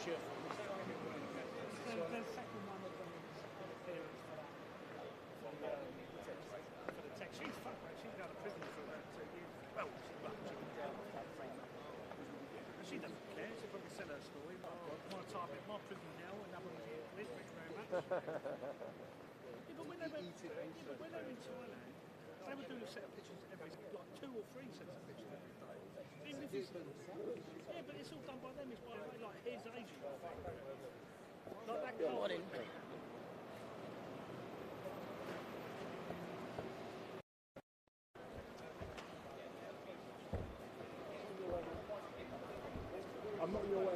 The second one of them appearance for that. For the text. She's fucked, mate. She's out of prison for about 2 years. Well, she doesn't care. She'll probably sell her story. My target, my prison now, another one here. Thank you very much. Yeah, but when they were in Thailand, they would do a set of pictures every, like 2 or 3 sets of pictures every day. Even if it's, yeah, but it's all done by them. It's by like his agent. Like that car. I'm not in your way,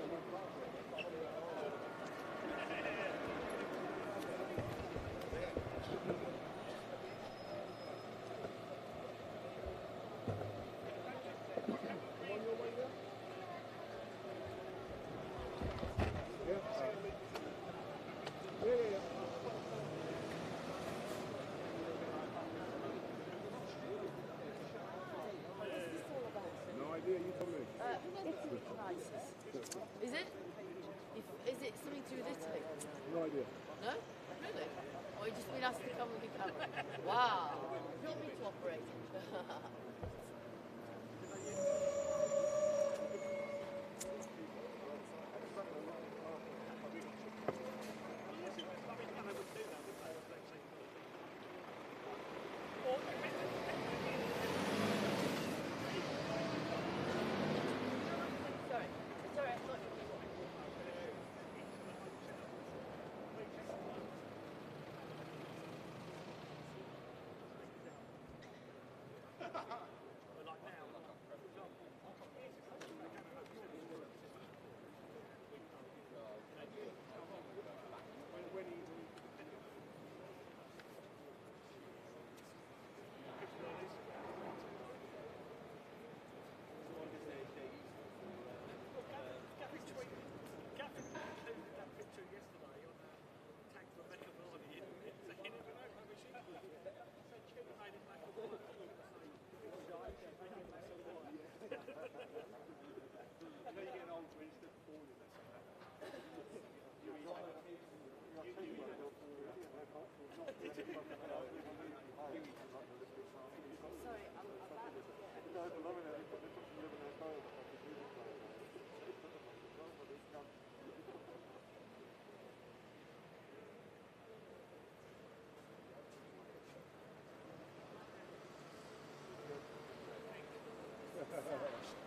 Is it? Is it something to do with Italy? No idea. No? Really? Or you just been asked to come with your camera? Wow. You want me to operate?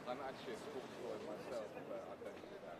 I'm actually a sports lawyer myself, but I don't do that.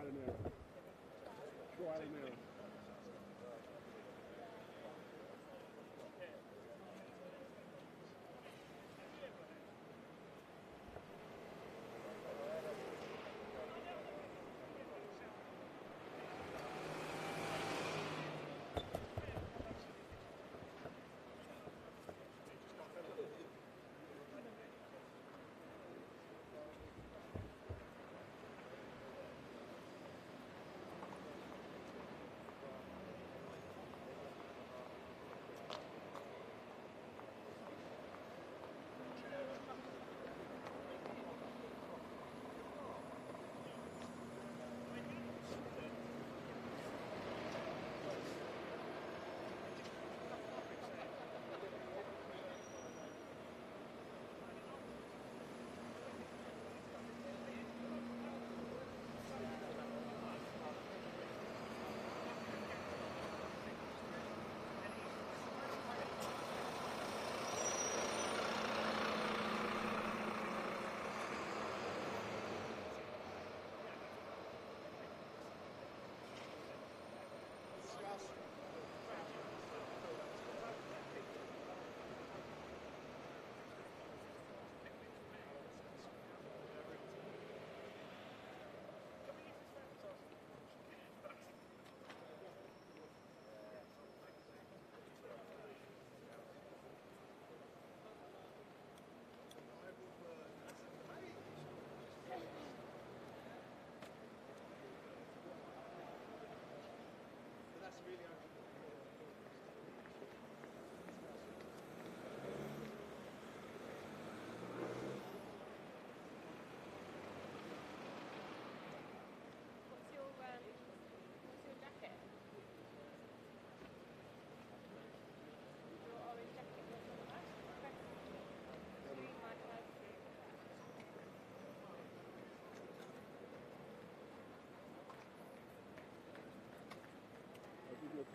and error. Trial and error.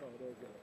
Oh, there's it.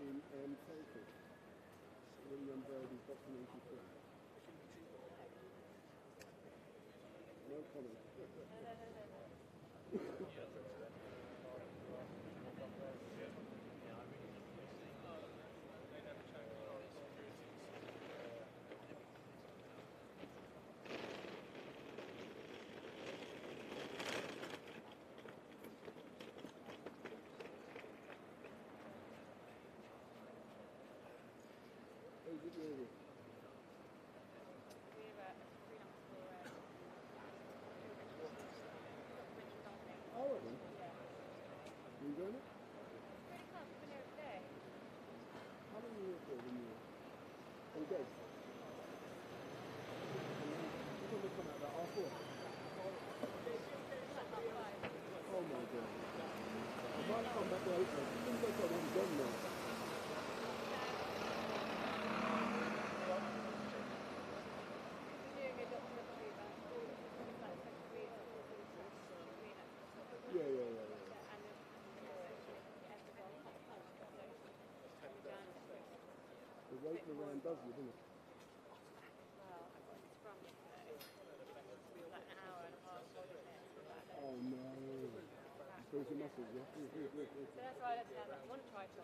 In Celtic, William Vardy Colleen Rooney. No comment. Waiting around does you, doesn't it? Well, it's from yesterday. Like an hour and a half, 40 minutes. Oh no. Build your muscles, yeah? So that's why I don't want to try to.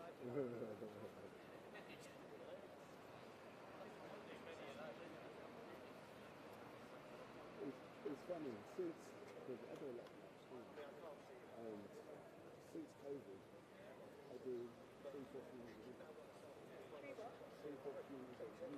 It's funny, since there's ever like and since COVID, I've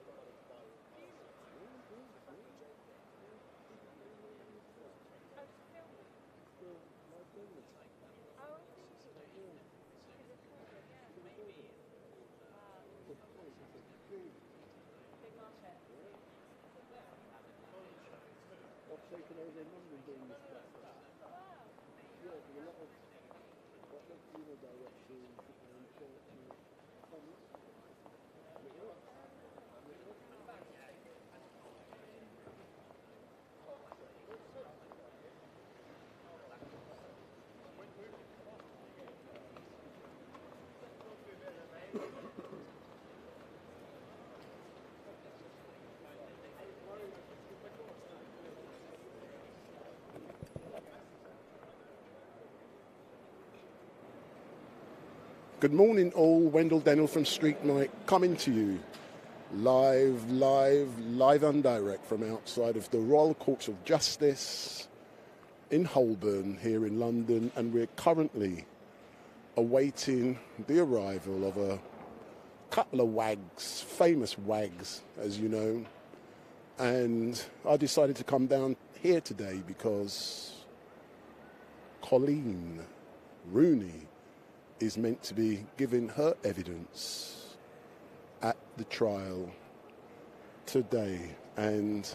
taken over in London doing this stuff. Yeah, there's a lot of funeral directions and churches. Good morning all, Wendell Dennell from StreetMic coming to you live and direct from outside of the Royal Courts of Justice in Holborn here in London, and we're currently awaiting the arrival of a couple of wags, famous wags as you know, and I decided to come down here today because Colleen Rooney is meant to be giving her evidence at the trial today. And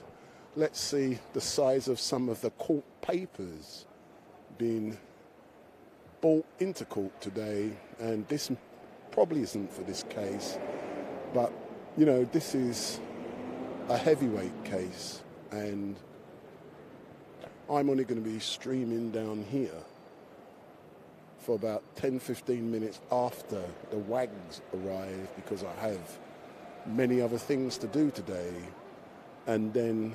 let's see the size of some of the court papers being brought into court today. And this probably isn't for this case, but you know, this is a heavyweight case, and I'm only going to be streaming down here for about 10-15 minutes after the wags arrive, because I have many other things to do today, and then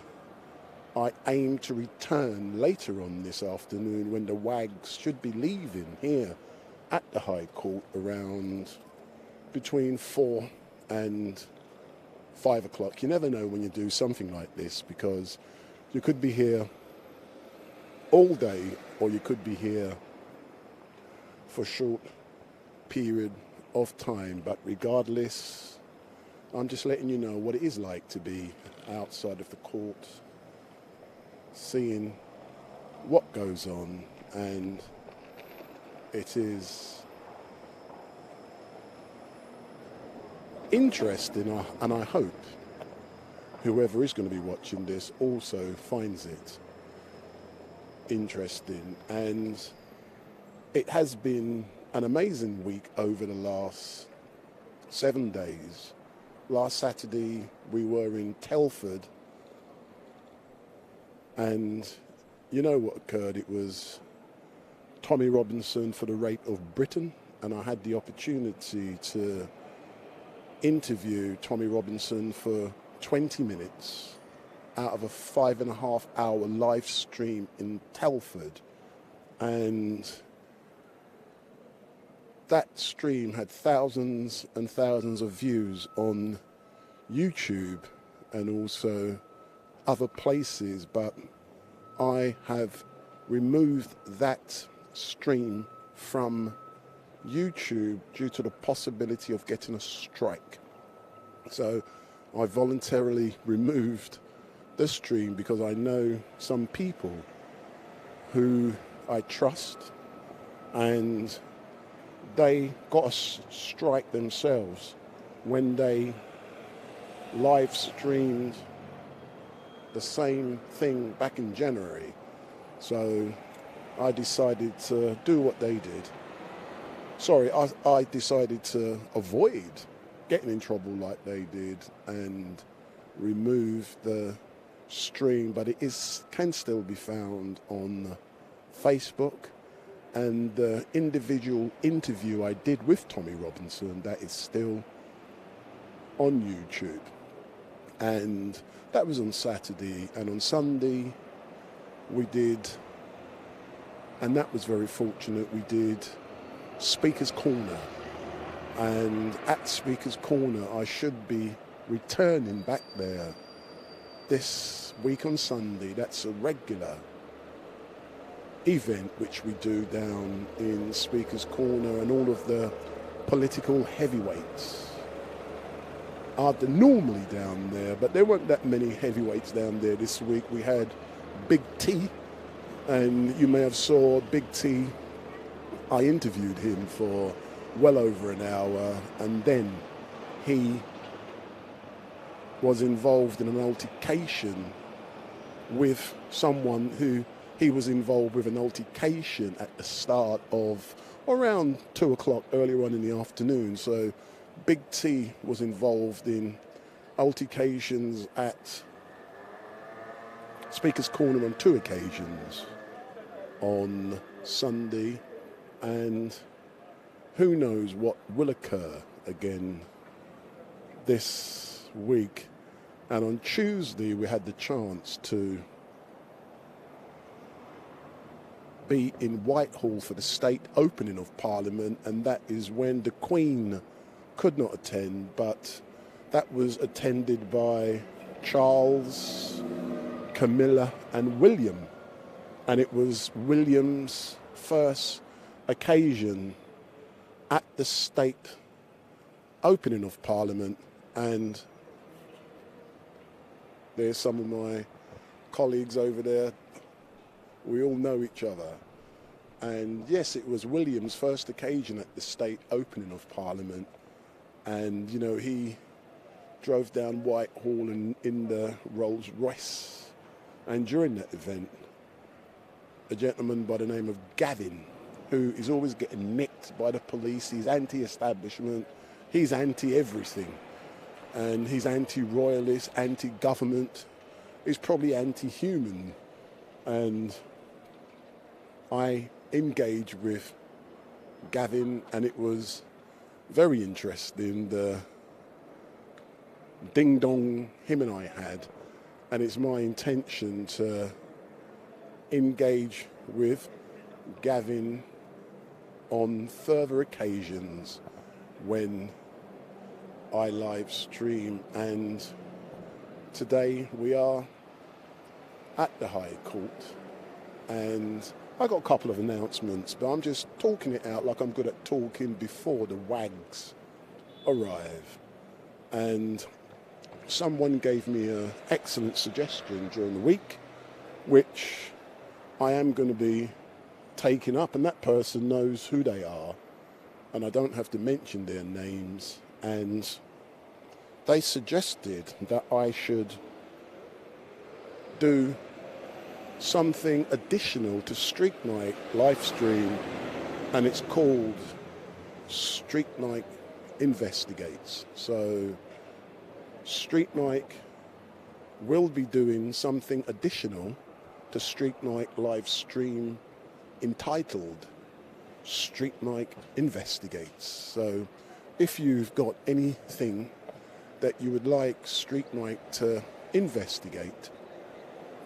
I aim to return later on this afternoon when the wags should be leaving here at the High Court around between 4 and 5 o'clock. You never know when you do something like this, because you could be here all day or you could be here for a short period of time. But regardless, I'm just letting you know what it is like to be outside of the court, seeing what goes on, and it is interesting, and I hope whoever is going to be watching this also finds it interesting. And it has been an amazing week over the last 7 days. Last Saturday we were in Telford, and you know what occurred? It was Tommy Robinson for the rape of Britain, and I had the opportunity to interview Tommy Robinson for 20 minutes out of a 5.5-hour live stream in Telford. And that stream had thousands and thousands of views on YouTube and also other places, but I have removed that stream from YouTube due to the possibility of getting a strike. So I voluntarily removed the stream because I know some people who I trust, and they got a strike themselves when they live streamed the same thing back in January. So I decided to do what they did. Sorry, I decided to avoid getting in trouble like they did and remove the stream, but it can still be found on Facebook. And the individual interview I did with Tommy Robinson, that is still on YouTube. And that was on Saturday. And on Sunday we did, and that was very fortunate, we did Speaker's Corner. And at Speaker's Corner I should be returning back there this week on Sunday. That's a regular event which we do down in Speaker's Corner, and all of the political heavyweights are normally down there, but there weren't that many heavyweights down there this week. We had Big T, and you may have saw Big T. I interviewed him for well over an hour, and then he was involved in an altercation with someone who he was involved with an altercation at the start of around 2 o'clock earlier on in the afternoon. So Big T was involved in altercations at Speaker's Corner on 2 occasions, on Sunday, and who knows what will occur again this week. And on Tuesday we had the chance to be in Whitehall for the state opening of Parliament, and that is when the Queen could not attend, but that was attended by Charles, Camilla and William, and it was William's first occasion at the state opening of Parliament. And there's some of my colleagues over there. We all know each other. And yes, it was William's first occasion at the state opening of Parliament. And, you know, he drove down Whitehall in the Rolls Royce. And during that event, a gentleman by the name of Gavin, who is always getting nicked by the police, he's anti-establishment, he's anti-everything. And he's anti-royalist, anti-government, he's probably anti-human. And I engaged with Gavin, and it was very interesting, the ding-dong him and I had. And it's my intention to engage with Gavin on further occasions when I live stream. And today we are at the High Court, and I got a couple of announcements, but I'm just talking it out like I'm good at talking before the wags arrive. And someone gave me an excellent suggestion during the week, which I am going to be taking up, and that person knows who they are, and I don't have to mention their names. And they suggested that I should do something additional to StreetMic LiveStream, and it's called StreetMic Investigates. So StreetMic will be doing something additional to StreetMic LiveStream entitled StreetMic Investigates. So if you've got anything that you would like StreetMic to investigate,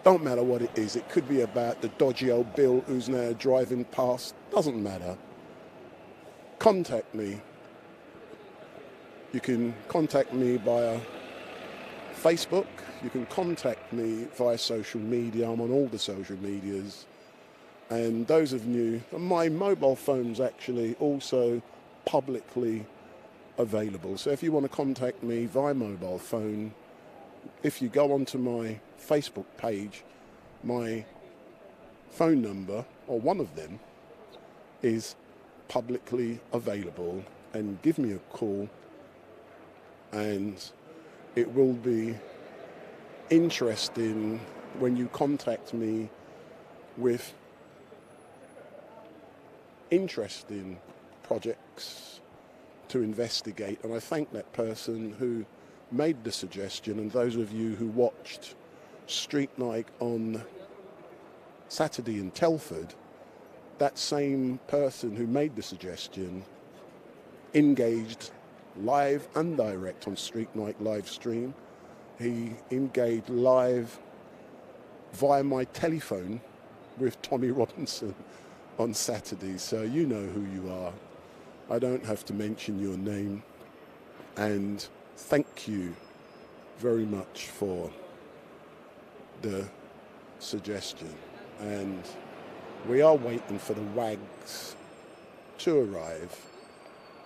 don't matter what it is, it could be about the dodgy old Bill who's now driving past, doesn't matter, contact me. You can contact me via Facebook, you can contact me via social media. I'm on all the social medias. And those of you, my mobile phone's actually also publicly available. So if you want to contact me via mobile phone, if you go onto my Facebook page, my phone number, or one of them, is publicly available, and give me a call, and it will be interesting when you contact me with interesting projects to investigate. And I thank that person who made the suggestion, and those of you who watched StreetMic on Saturday in Telford, that same person who made the suggestion engaged live and direct on StreetMic LiveStream. He engaged live via my telephone with Tommy Robinson on Saturday. So you know who you are. I don't have to mention your name. And thank you very much for the suggestion. And we are waiting for the wags to arrive,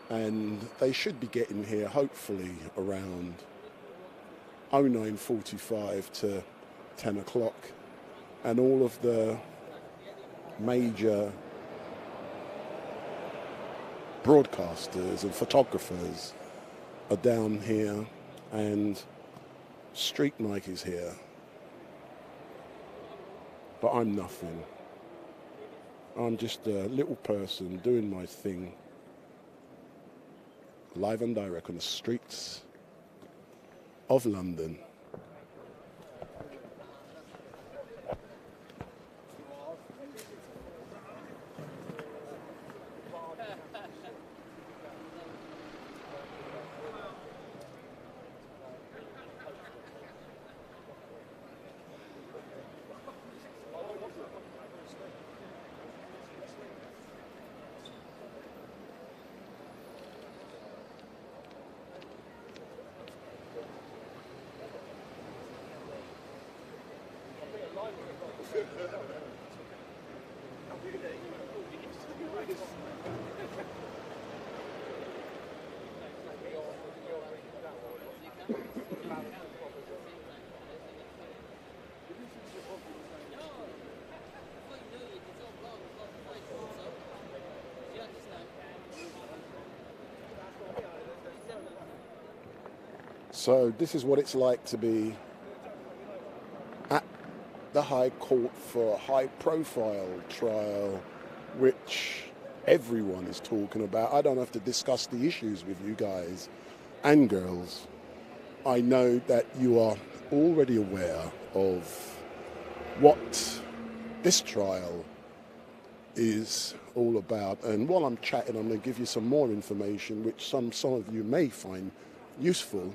and they should be getting here hopefully around 09:45 to 10 o'clock, and all of the major broadcasters and photographers are down here, and StreetMic is here. But I'm nothing. I'm just a little person doing my thing, live and direct on the streets of London. So this is what it's like to be at the High Court for a high-profile trial, which everyone is talking about. I don't have to discuss the issues with you guys and girls. I know that you are already aware of what this trial is all about. And while I'm chatting, I'm going to give you some more information, which some of you may find useful.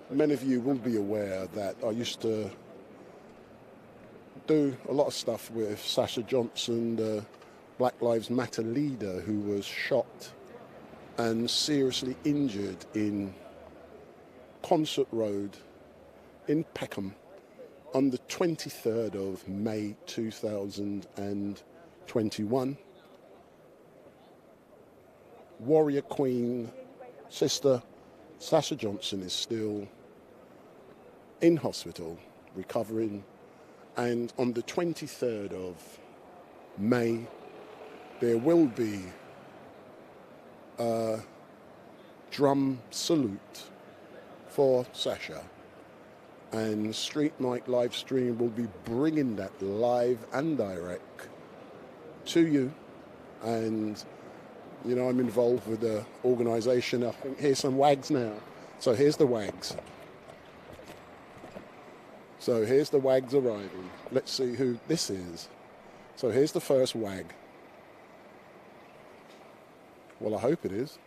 Many of you will be aware that I used to do a lot of stuff with Sasha Johnson, the Black Lives Matter leader who was shot and seriously injured in Concert Road in Peckham on the 23rd of May 2021. Warrior Queen, Sister Sasha Johnson is still in hospital, recovering, and on the 23rd of May, there will be a drum salute for Sasha, and StreetMic LiveStream will be bringing that live and direct to you. And you know, I'm involved with the organisation. I think here's some wags now. So here's the wags. So here's the wags arriving. Let's see who this is. So here's the first wag. Well, I hope it is.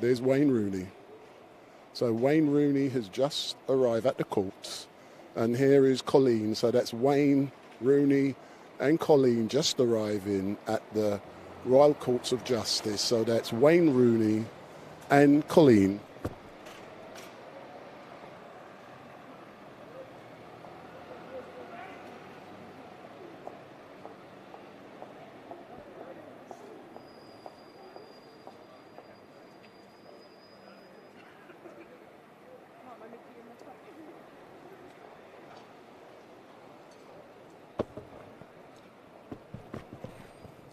There's Wayne Rooney. So Wayne Rooney has just arrived at the courts. And here is Colleen. So that's Wayne Rooney and Colleen just arriving at the Royal Courts of Justice. So that's Wayne Rooney and Colleen.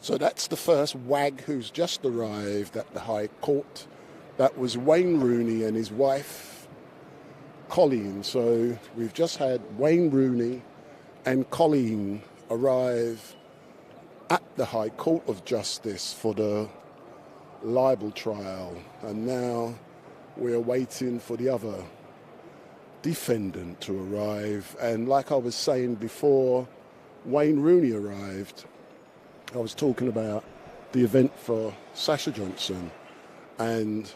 So that's the first wag who's just arrived at the High Court. That was Wayne Rooney and his wife, Colleen. So we've just had Wayne Rooney and Colleen arrive at the High Court of Justice for the libel trial. And now we're waiting for the other defendant to arrive. And like I was saying before Wayne Rooney arrived, I was talking about the event for Sasha Johnson, and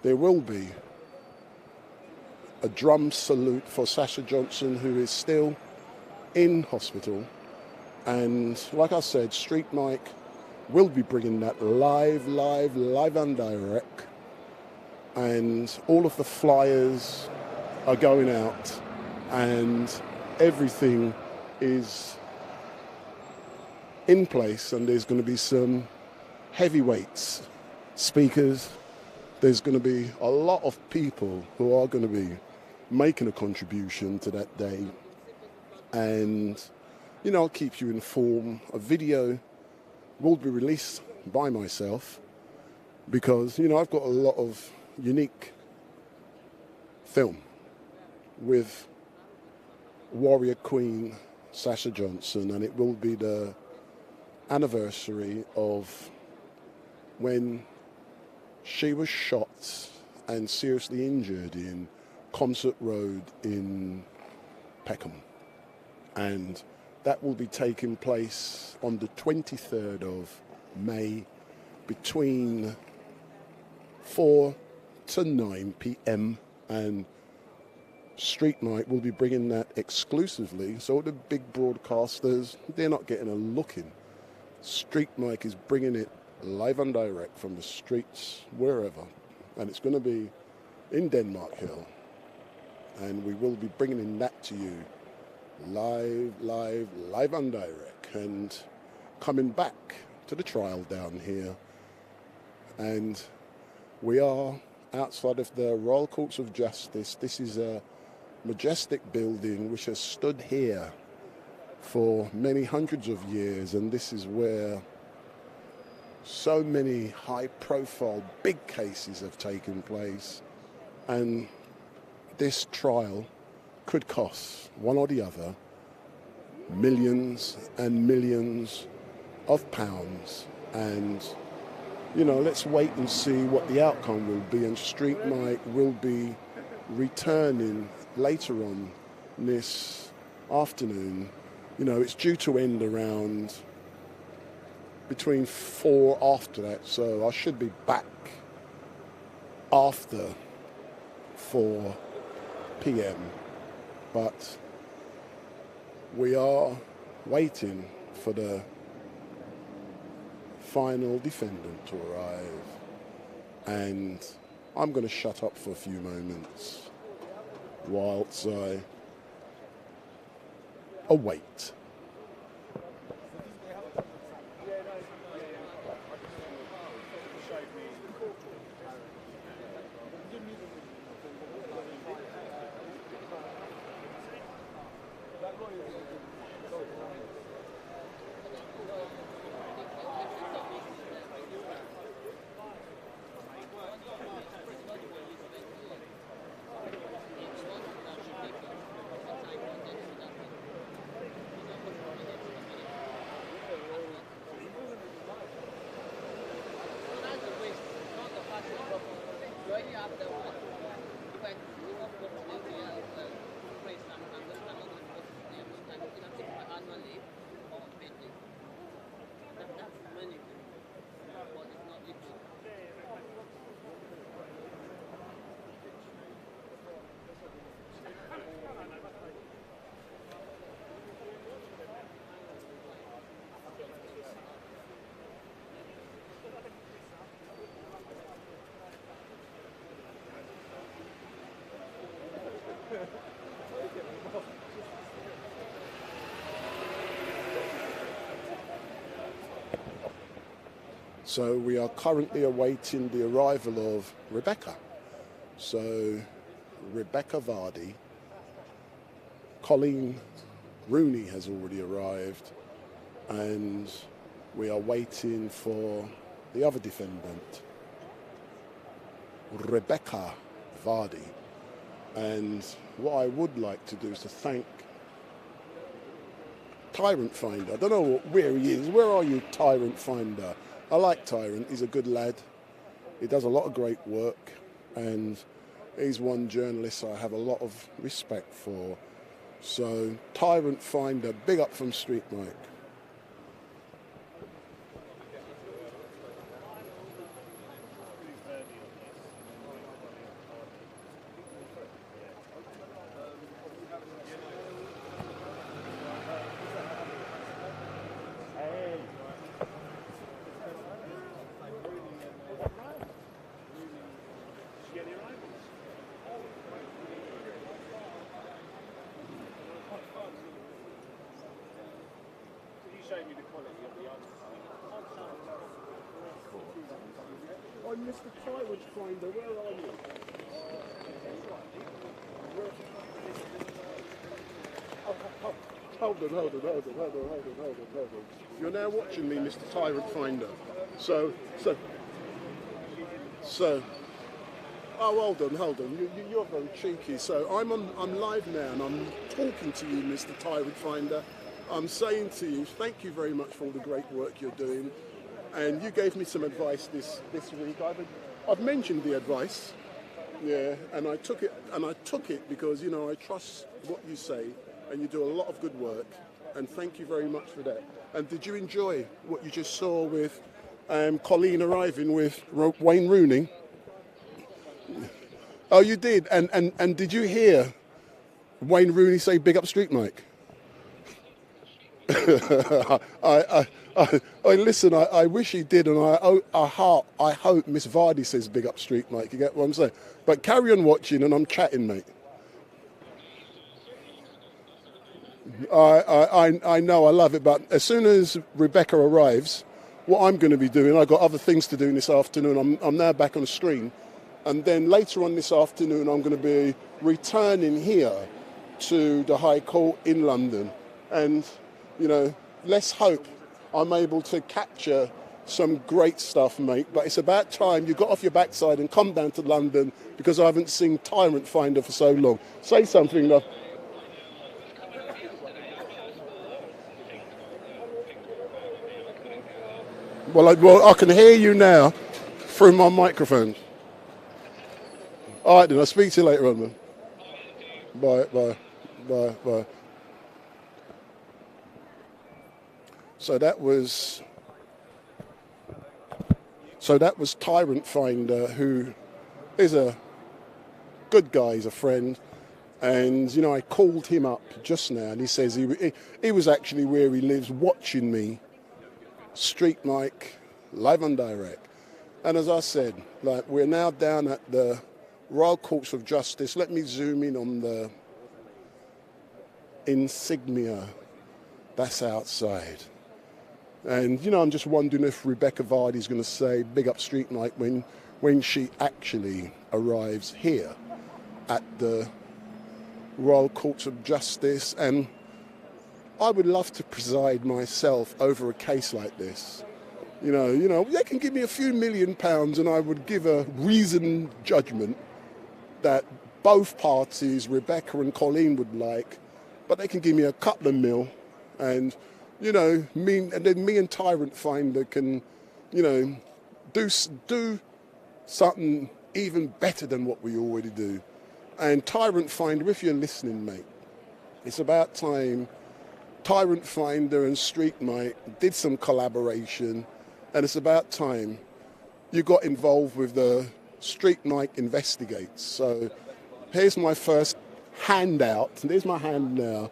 there will be a drum salute for Sasha Johnson, who is still in hospital. And like I said, StreetMic will be bringing that live and direct. And all of the flyers are going out, and everything is in place, and there's going to be some heavyweights, speakers. There's going to be a lot of people who are going to be making a contribution to that day. And, you know, I'll keep you informed. A video will be released by myself because, you know, I've got a lot of unique film with Warrior Queen Sasha Johnson, and it will be the anniversary of when she was shot and seriously injured in Concert Road in Peckham. And that will be taking place on the 23rd of May between 4 to 9 p.m. And StreetMic will be bringing that exclusively. So the big broadcasters, they're not getting a look in. StreetMic is bringing it live and direct from the streets, wherever. And it's going to be in Denmark Hill. And we will be bringing in that to you live and direct. And coming back to the trial down here. And we are outside of the Royal Courts of Justice. This is a majestic building which has stood here for many hundreds of years, and this is where so many high-profile big cases have taken place, and this trial could cost one or the other millions and millions of pounds. And you know, let's wait and see what the outcome will be, and StreetMic will be returning later on this afternoon. You know, it's due to end around between 4 after that, so I should be back after 4 p.m. But we are waiting for the final defendant to arrive, and I'm going to shut up for a few moments whilst I await. So we are currently awaiting the arrival of Rebekah. So Rebekah Vardy Colleen Rooney has already arrived, and we are waiting for the other defendant, Rebekah Vardy. And what I would like to do is to thank Tyrant Finder. I don't know where he is. Where are you, Tyrant Finder? I like Tyrant. He's a good lad. He does a lot of great work, and he's one journalist I have a lot of respect for. So, Tyrant Finder, big up from StreetMic. I'm Mr. Tyrant Finder, where are you? Hold on. You're now watching me, Mr. Tyrant Finder. So. Oh, hold on. You're very cheeky. So I'm live now, and I'm talking to you, Mr. Tyrant Finder. I'm saying to you, thank you very much for all the great work you're doing. And you gave me some advice this week. I've mentioned the advice, yeah, and I took it because, you know, I trust what you say, and you do a lot of good work. And thank you very much for that. And did you enjoy what you just saw with Colleen arriving with Wayne Rooney? Oh, you did. And did you hear Wayne Rooney say "Big up StreetMic"? Listen. I wish he did, and I hope Miss Vardy says "Big up StreetMic." You get what I'm saying? But carry on watching, and I'm chatting, mate. I know, I love it. But as soon as Rebekah arrives, what I'm going to be doing, I've got other things to do this afternoon. I'm now back on the screen. And then later on this afternoon, I'm going to be returning here to the High Court in London. And, you know, let's hope I'm able to capture some great stuff, mate. But it's about time you got off your backside and come down to London, because I haven't seen Tyrant Finder for so long. Say something, love. Well, I can hear you now through my microphone. All right, then. I'll speak to you later on, man. Bye. So that was Tyrant Finder, who is a good guy, he's a friend. And, you know, I called him up just now, and he says he was actually where he lives watching me, StreetMic, live and direct. And as I said, like, we're now down at the Royal Courts of Justice. Let me zoom in on the insignia that's outside. And, you know, I'm just wondering if Rebekah Vardy is going to say "Big up StreetMic" when she actually arrives here at the Royal Courts of Justice. And I would love to preside myself over a case like this. You know, they can give me a few £1 million and I would give a reasoned judgment that both parties, Rebekah and Colleen, would like, but they can give me a couple of mil, and, you know, me and Tyrant Finder can, you know, do something even better than what we already do. And Tyrant Finder, if you're listening, mate, it's about time Tyrant Finder and StreetMic did some collaboration, and it's about time you got involved with the StreetMic Investigates. So here's my first handout. There's my hand now.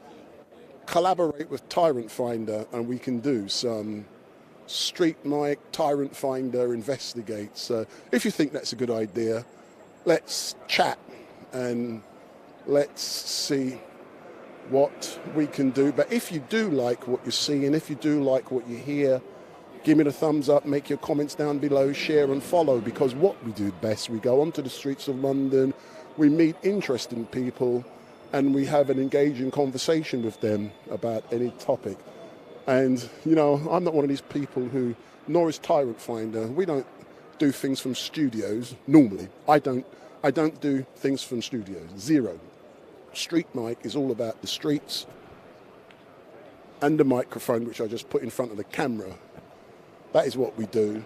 Collaborate with Tyrant Finder, and we can do some StreetMic Tyrant Finder Investigates. So if you think that's a good idea, let's chat and let's see what we can do. But if you do like what you see, and if you do like what you hear, give me the thumbs up, make your comments down below, share and follow, because what we do best, we go onto the streets of London, we meet interesting people, and we have an engaging conversation with them about any topic. And, you know, I'm not one of these people who, nor is Tyrant Finder, we don't do things from studios, normally. I don't do things from studios, zero. StreetMic is all about the streets and the microphone, which I just put in front of the camera. That is what we do.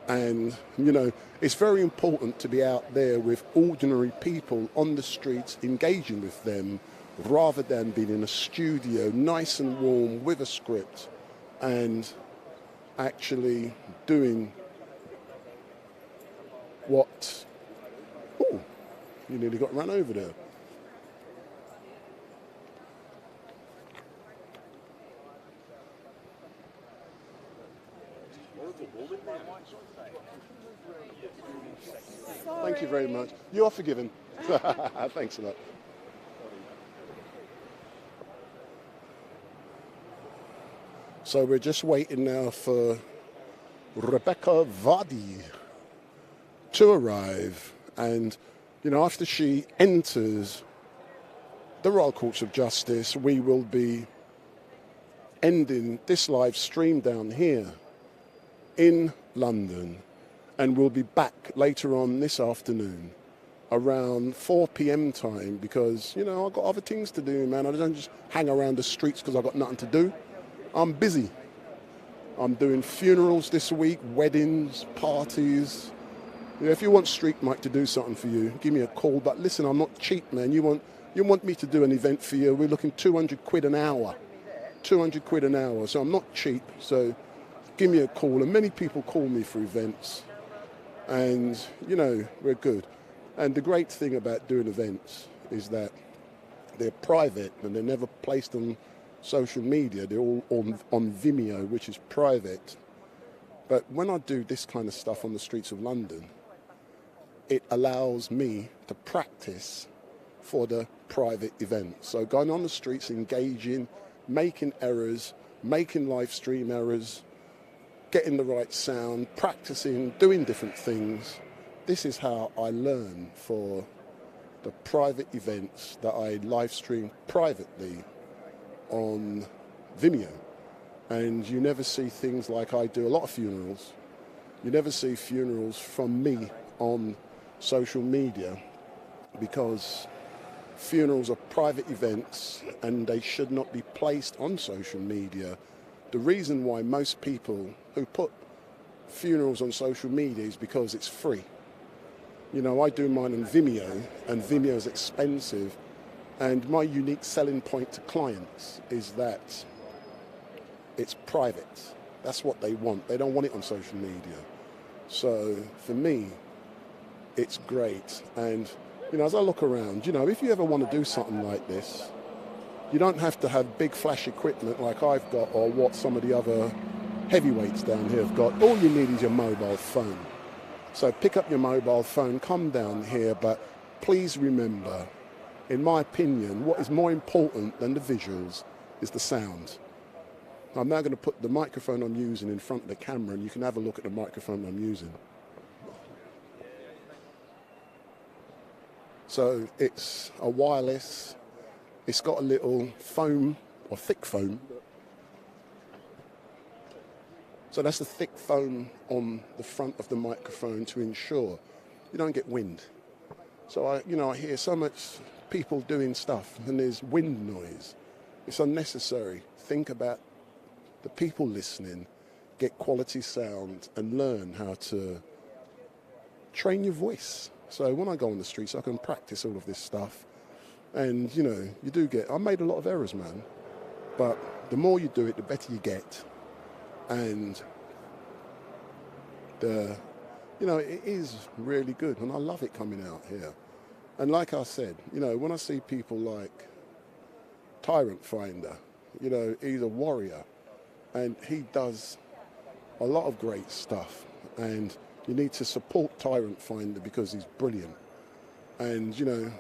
And, you know, it's very important to be out there with ordinary people on the streets, engaging with them, rather than being in a studio, nice and warm, with a script, and actually doing what... Oh, you nearly got run over there. Thank you very much. You are forgiven. Thanks a lot. So we're just waiting now for Rebekah Vardy to arrive. And, you know, after she enters the Royal Courts of Justice, we will be ending this live stream down here in London, and we'll be back later on this afternoon around 4 p.m. time, because, you know, I've got other things to do, man. I don't just hang around the streets because I've got nothing to do. I'm busy. I'm doing funerals this week, weddings, parties. You know, if you want StreetMic to do something for you, give me a call. But listen, I'm not cheap, man. You want me to do an event for you, we're looking 200 quid an hour. 200 quid an hour. So I'm not cheap. So give me a call. And many people call me for events. And, you know, we're good. And the great thing about doing events is that they're private and they're never placed on social media. They're all on Vimeo, which is private. But when I do this kind of stuff on the streets of London, it allows me to practice for the private event. So going on the streets, engaging, making errors, making live stream errors, getting the right sound, practicing, doing different things. This is how I learn for the private events that I live stream privately on Vimeo. And you never see things like I do a lot of funerals. You never see funerals from me on social media, because funerals are private events and they should not be placed on social media. The reason why most people who put funerals on social media is because it's free. You know, I do mine on Vimeo, and Vimeo is expensive. And my unique selling point to clients is that it's private. That's what they want. They don't want it on social media. So for me, it's great. And, you know, as I look around, you know, if you ever want to do something like this, you don't have to have big flash equipment like I've got or what some of the other heavyweights down here have got. All you need is your mobile phone. So pick up your mobile phone, come down here, but please remember, in my opinion, what is more important than the visuals is the sound. I'm now going to put the microphone I'm using in front of the camera, and you can have a look at the microphone I'm using. So it's a wireless, it's got a little foam, or thick foam. So that's the thick foam on the front of the microphone to ensure you don't get wind. So I hear so much people doing stuff and there's wind noise. It's unnecessary. Think about the people listening, get quality sound and learn how to train your voice. So when I go on the streets, I can practice all of this stuff. And, you know, you do get, I made a lot of errors, man. But the more you do it, the better you get. And it is really good, and I love it coming out here. And like I said, you know, when I see people like Tyrant Finder, you know, he's a warrior, and he does a lot of great stuff. And you need to support Tyrant Finder because he's brilliant. And, you know,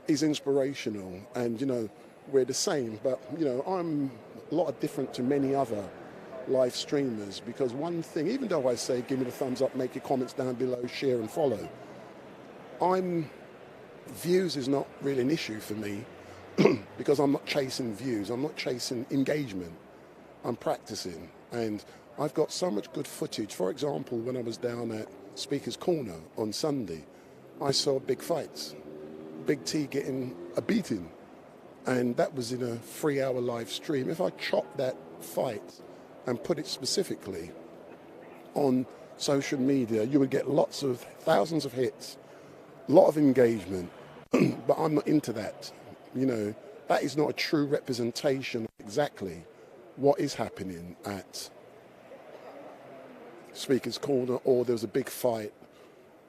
he's inspirational, and, you know, we're the same, but, you know, I'm a lot different to many other live streamers, because one thing, even though I say give me the thumbs up, make your comments down below, share and follow, views is not really an issue for me because I'm not chasing views, I'm not chasing engagement, I'm practicing. And I've got so much good footage. For example, when I was down at Speaker's Corner on Sunday, I saw big fights, Big T getting a beating. And that was in a 3-hour live stream. If I chop that fight and put it specifically on social media, you would get thousands of hits, a lot of engagement. But I'm not into that. You know, that is not a true representation of exactly what is happening at Speaker's Corner. Or there was a big fight,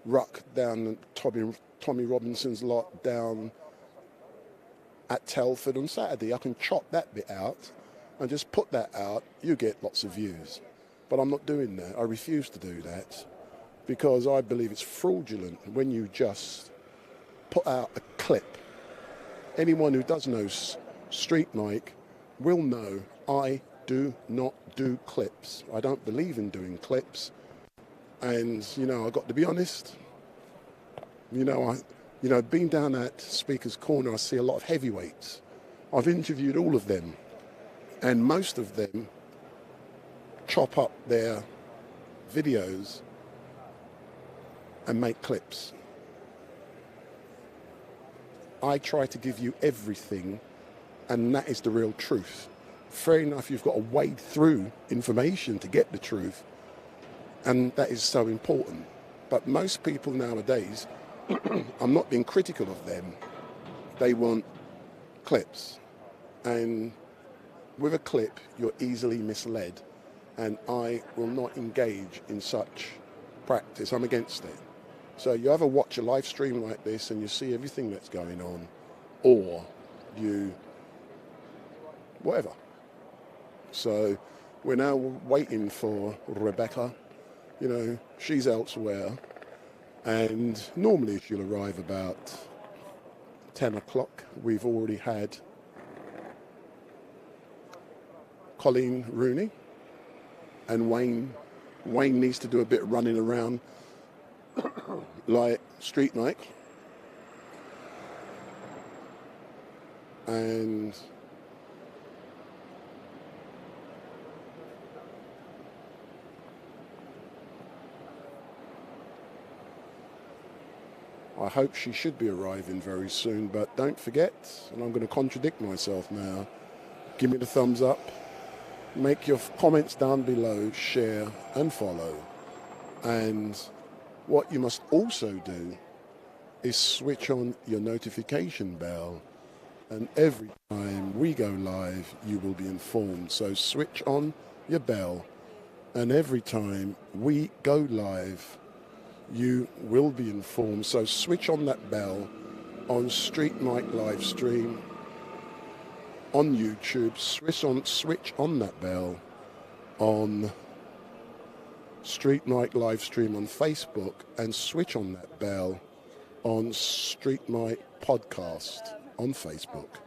ruck down Tommy Robinson's lot down at Telford on Saturday. I can chop that bit out and just put that out. You get lots of views. But I'm not doing that. I refuse to do that because I believe it's fraudulent when you just put out a clip. Anyone who does know StreetMic will know I do not do clips. I don't believe in doing clips. And, you know, I've got to be honest, being down at Speaker's Corner, I see a lot of heavyweights. I've interviewed all of them, and most of them chop up their videos and make clips. I try to give you everything, and that is the real truth. Fair enough, you've got to wade through information to get the truth, and that is so important. But most people nowadays, I'm not being critical of them, they want clips. And with a clip, you're easily misled, and I will not engage in such practice. I'm against it. So you either watch a live stream like this and you see everything that's going on, or you whatever. So we're now waiting for Rebekah. You know, she's elsewhere, and normally she'll arrive about 10 o'clock. We've already had Colleen Rooney, and Wayne needs to do a bit of running around like StreetMic. And I hope she should be arriving very soon, but don't forget, and I'm going to contradict myself now, give me the thumbs up, make your comments down below, share and follow. And what you must also do is switch on your notification bell, and every time we go live you will be informed. So switch on your bell, and every time we go live you will be informed. So switch on that bell on StreetMic LiveStream on YouTube, switch on that bell on StreetMic LiveStream on Facebook, and switch on that bell on StreetMic Podcast on Facebook.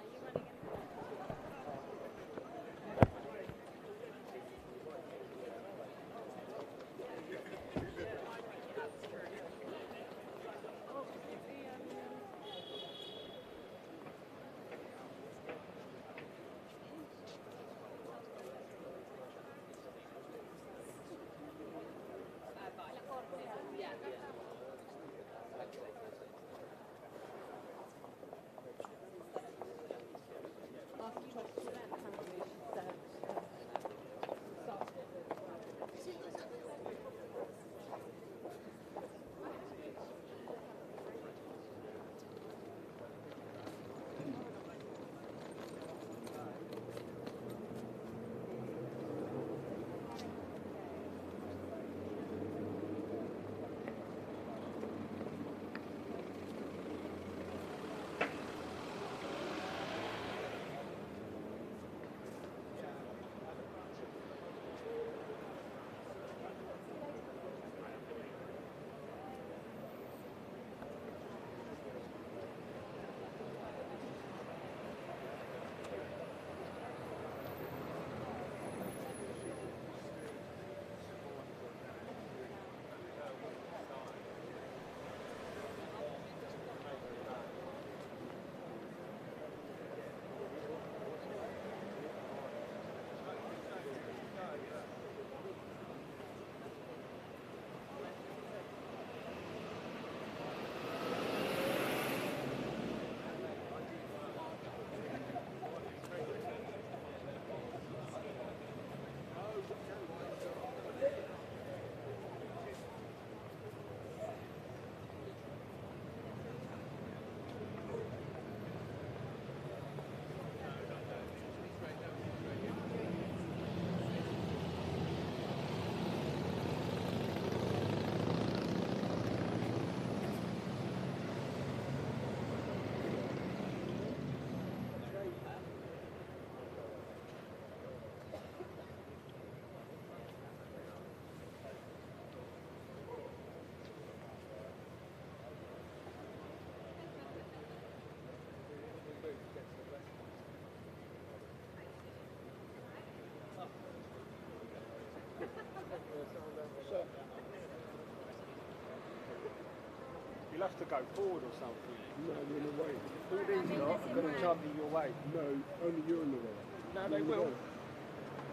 you'll have to go forward or something. No, you're in the way. All these lot are going to jump in your way. No, only you're in the way. No, they will.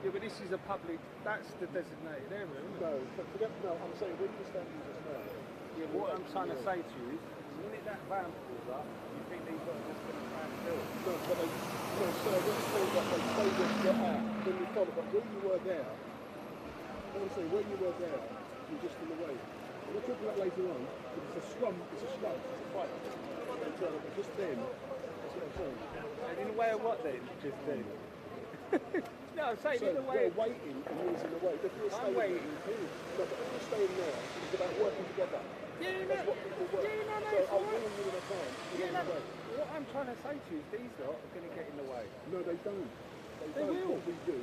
Yeah, but this is a public, that's the designated area, isn't it? No, but forget, no, I'm saying where you standing just now. Yeah, what I'm trying to say to you is, the minute that van pulls up, you think these lot are just going to stand still. No, but they, no, sir, when you say that they say that get out, then you follow, but when you were there, I want to say when you were there, you're just in the way. We'll talk about later on, but it's a scrum, it's a fight. But just then, that's what I'm saying. And in the way of what then? Just then? No, I'm saying So in the way you're waiting and he was in the way. If you're I'm waiting. No, but if you're staying there, it's about working together. Yeah, That's what people work. no, So it's I'm all right. warning you in advance. Yeah, You're in the way. what I'm trying to say to you is these lot are going to get in the way. No, they don't. They will. What we do,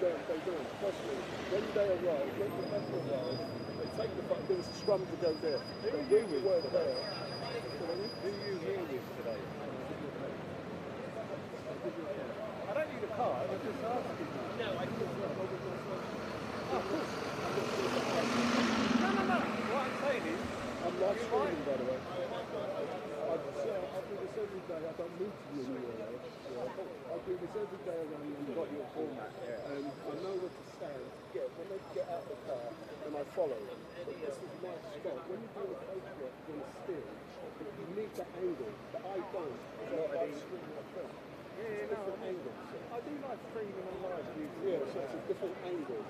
they don't. Trust me. When they arrive, when the vessel arrives, they take the fight. There's a scrum to go there. Who They are bring you the work with today? there. Who are you here with today? I don't need a car, I'm just asking you. No, I think it's not over my phone. Oh, of course. No. What I'm saying is, I'm live streaming, by the way. I do this every day. I don't need to be anywhere else. I do this every day around London. you've got your format, yeah. And I know where to stand. When they get out of the car, then I follow. But this is my stop. When you do a photograph on a still, you need that angle. But I don't. So I'm streaming at first. It's a different angle. I do like streaming on live YouTube. Yeah, so it's a different angle.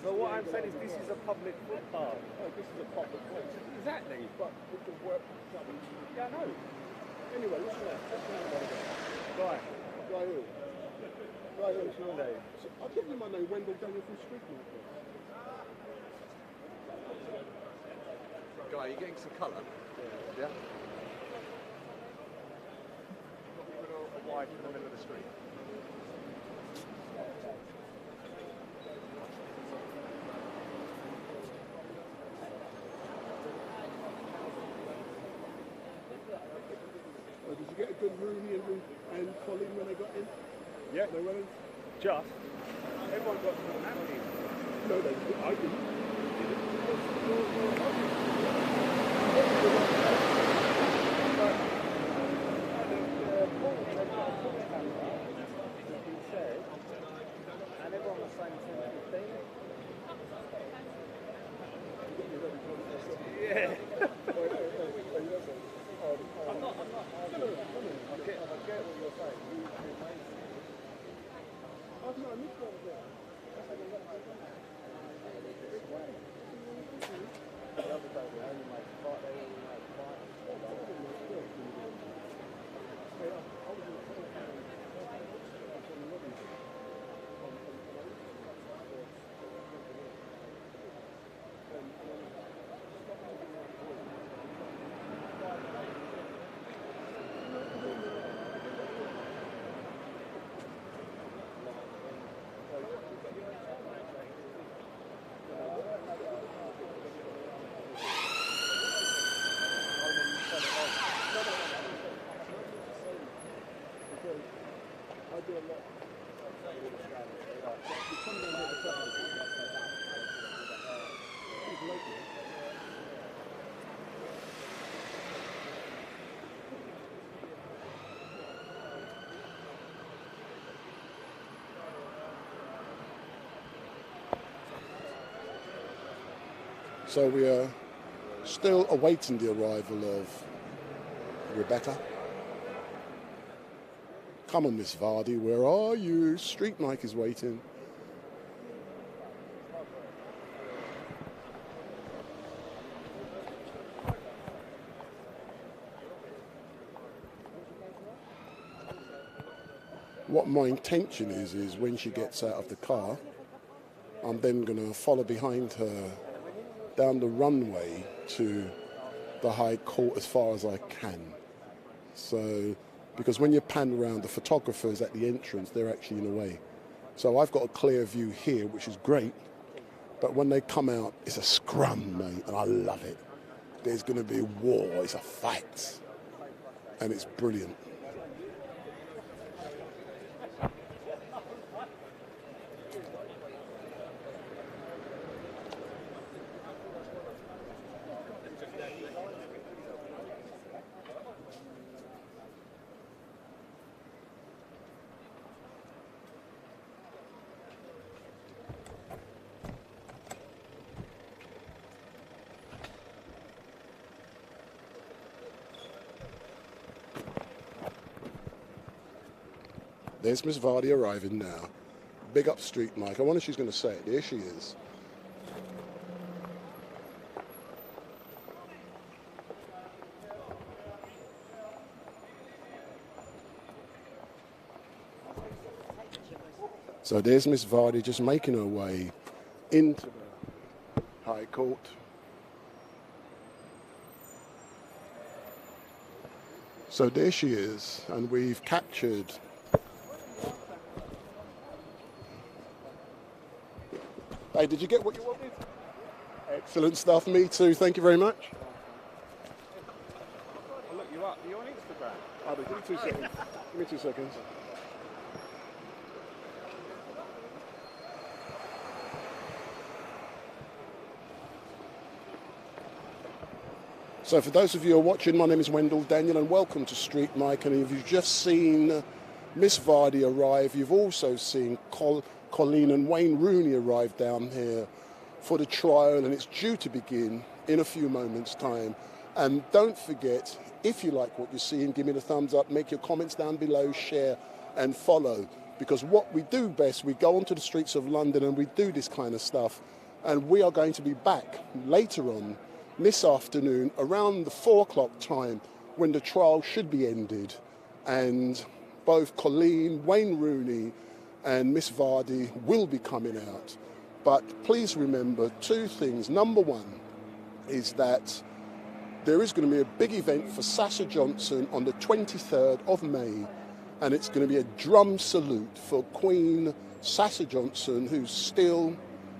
But what I'm saying is this is a public footpath. Oh, this is a public place. Exactly. But we can work together. Yeah, I know. Anyway, listen up. Right. Right who? Right who? What's your name? So, I'll give you my name, Wendell Daniel from StreetMic. Guy, you getting some colour? Yeah? A wide in the middle of the street. Did you get a good Rooney and Colleen when they got in? Yeah. They went in? Just. Everyone got to the napkin. No, they didn't. I didn't. And everyone was saying 10-15. Yeah. I'm not. I get what you're saying. I've not missed one of them. The other day we only made five. They only made five. I do a lot. You come down here to practice. It's local. So we are still awaiting the arrival of Rebekah. Come on, Miss Vardy, where are you? StreetMic is waiting. What my intention is when she gets out of the car, I'm then going to follow behind her down the runway to the High Court as far as I can. So, because when you pan around, the photographers at the entrance, they're actually in the way. So I've got a clear view here, which is great. But when they come out, it's a scrum, mate, and I love it. There's going to be war, it's a fight. And it's brilliant. There's Miss Vardy arriving now. Big up StreetMic. I wonder if she's going to say it. There she is. So there's Miss Vardy just making her way into the High Court. So there she is, and we've captured Hey, did you get what you wanted? Excellent stuff, me too, thank you very much. I'll look you up. Are you on Instagram? Oh, give me 2 seconds. Give me 2 seconds. So for those of you who are watching, my name is Wendell Daniel and welcome to StreetMic. And if you've just seen Miss Vardy arrive, you've also seen Colleen and Wayne Rooney arrive down here for the trial, and it's due to begin in a few moments' time. And don't forget, if you like what you're seeing, give me the thumbs up, make your comments down below, share and follow. Because what we do best, we go onto the streets of London and we do this kind of stuff. And we are going to be back later on this afternoon around the 4 o'clock time when the trial should be ended. And both Colleen, Wayne Rooney and Miss Vardy will be coming out. But please remember 2 things. Number 1 is that there is going to be a big event for Sasha Johnson on the 23rd of May, and it's going to be a drum salute for Queen Sasha Johnson, who's still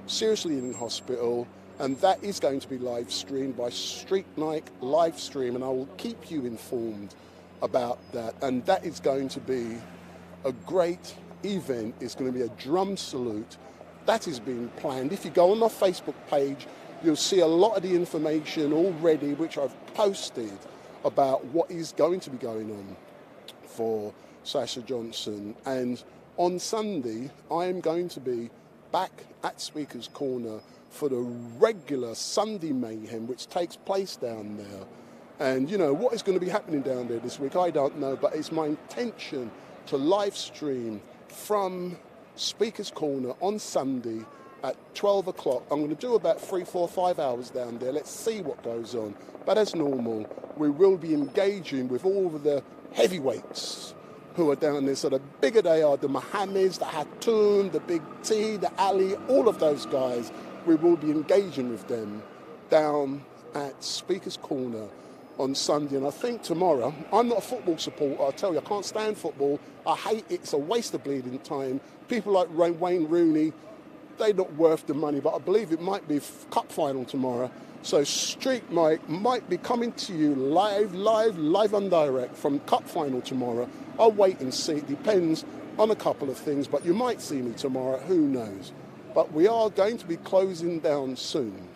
seriously in hospital, and that is going to be live streamed by StreetMic LiveStream, and I will keep you informed about that. And that is going to be a great event. It's going to be a drum salute. That is being planned. If you go on our Facebook page, you'll see a lot of the information already which I've posted about what is going to be going on for Sasha Johnson. And on Sunday, I am going to be back at Speaker's Corner for the regular Sunday mayhem which takes place down there. And you know what is going to be happening down there this week, I don't know, but it's my intention to live stream from Speaker's Corner on Sunday at 12 o'clock. I'm going to do about 3, 4, 5 hours down there. Let's see what goes on. But as normal, we will be engaging with all of the heavyweights who are down there. So the bigger they are, the Mohammeds, the Hatun, the Big T, the Ali, all of those guys, we will be engaging with them down at Speaker's Corner on Sunday. And I think tomorrow, I'm not a football supporter, I tell you, I can't stand football. I hate it, it's a waste of bleeding time. People like Wayne Rooney, they're not worth the money, but I believe it might be cup final tomorrow. So StreetMic might be coming to you live and direct from cup final tomorrow. I'll wait and see, it depends on a couple of things, but you might see me tomorrow, who knows. But we are going to be closing down soon.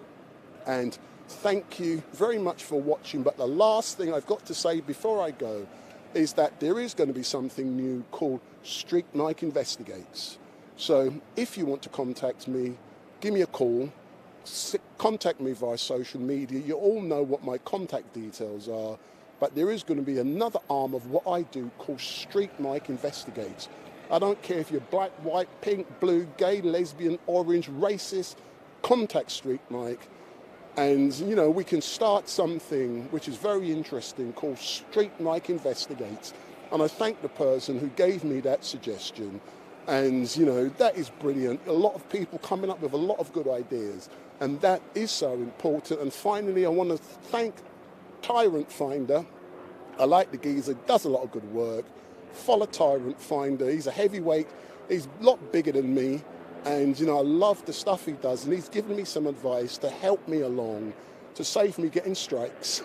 And thank you very much for watching. But the last thing I've got to say before I go is that there is going to be something new called StreetMic Investigates. So if you want to contact me, give me a call, contact me via social media. You all know what my contact details are. But there is going to be another arm of what I do called StreetMic Investigates. I don't care if you're black, white, pink, blue, gay, lesbian, orange, racist, contact StreetMic. And, you know, we can start something which is very interesting called StreetMic Investigates. And I thank the person who gave me that suggestion. And, you know, that is brilliant. A lot of people coming up with a lot of good ideas. And that is so important. And finally, I want to thank Tyrant Finder. I like the geezer, does a lot of good work. Follow Tyrant Finder. He's a heavyweight. He's a lot bigger than me. And, you know, I love the stuff he does. And he's given me some advice to help me along, to save me getting strikes.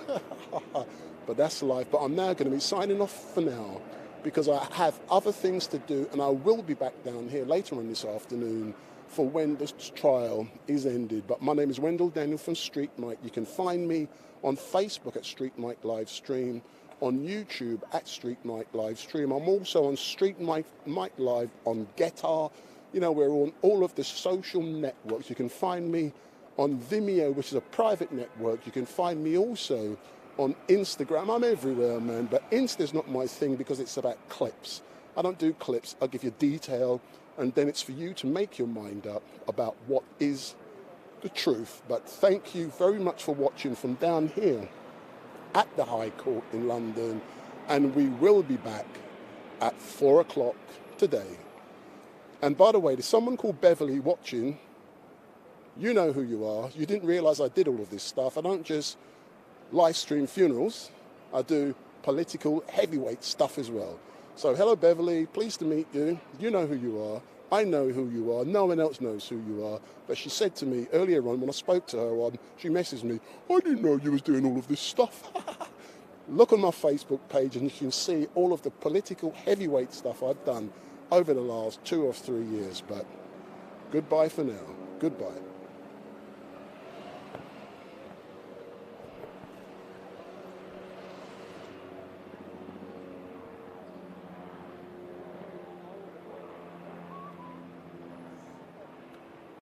But that's life. But I'm now going to be signing off for now because I have other things to do. And I will be back down here later on this afternoon for when this trial is ended. But my name is Wendell Daniel from StreetMic. You can find me on Facebook at StreetMic LiveStream, on YouTube at StreetMic LiveStream. I'm also on StreetMic Live on Wagatha. You know, we're on all of the social networks. You can find me on Vimeo, which is a private network. You can find me also on Instagram. I'm everywhere, man. But Insta's not my thing because it's about clips. I don't do clips. I give you detail, and then it's for you to make your mind up about what is the truth. But thank you very much for watching from down here at the High Court in London, and we will be back at 4 o'clock today. And by the way, there's someone called Beverly watching. You know who you are. You didn't realise I did all of this stuff. I don't just live stream funerals. I do political heavyweight stuff as well. So hello Beverly, pleased to meet you. You know who you are. I know who you are. No one else knows who you are. But she said to me earlier on when I spoke to her, she messaged me, I didn't know you was doing all of this stuff. Look on my Facebook page and you can see all of the political heavyweight stuff I've done over the last 2 or 3 years. But goodbye for now. Goodbye.